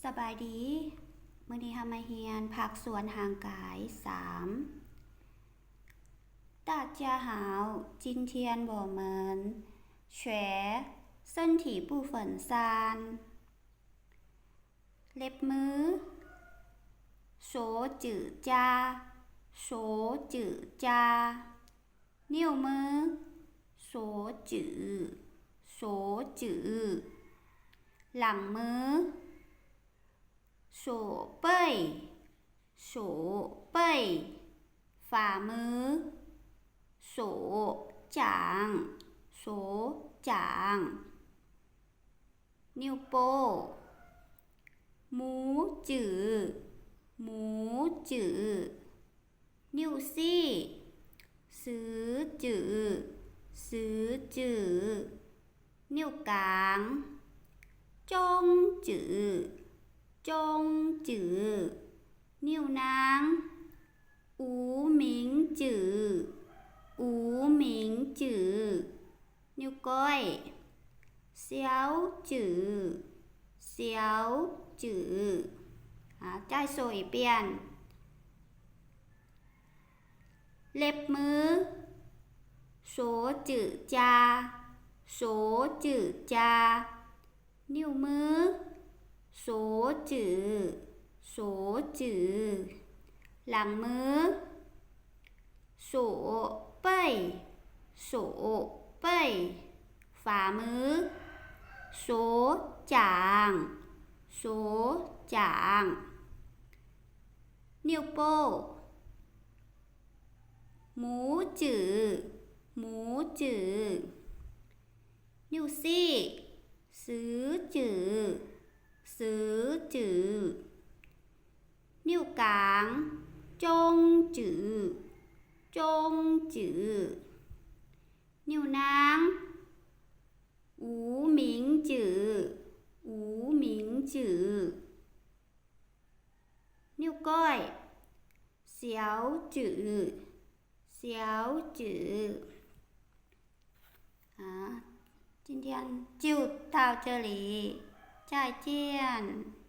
สบายดีมื้อนี้เรามาเรียนผักสวนห่างกาย3大家好今天我们学身体部分3เล็บมือ手指甲手指甲นิ้วมือ手指手指หลังมือ手背手背ฝ่ามือ手掌手掌นิ้วโป้งหมูจือหมูจือนิ้วซี่ซื้อจือซื้อจือนิ้วกลางจงจือจงจือนิ้วนางอูหมิงจืออูหมิงจือนิ้วก้อยเสียวจือเสียวจือ再说一遍เล็บมือ手指甲手指甲นิ้วมือ手指手指หลังมือ手背手背ฝ่ามือ手掌手掌นิ้วโป้งหมูจือหมูจือนิ้วซี่ซื้อจือซื้อจือนิ้วกลางจงจือจงจือนิ้วนางอูหมิงจืออูหมิงจือนิ้วก้อยเสียวจือเสียวจือ今天就到这里，再见。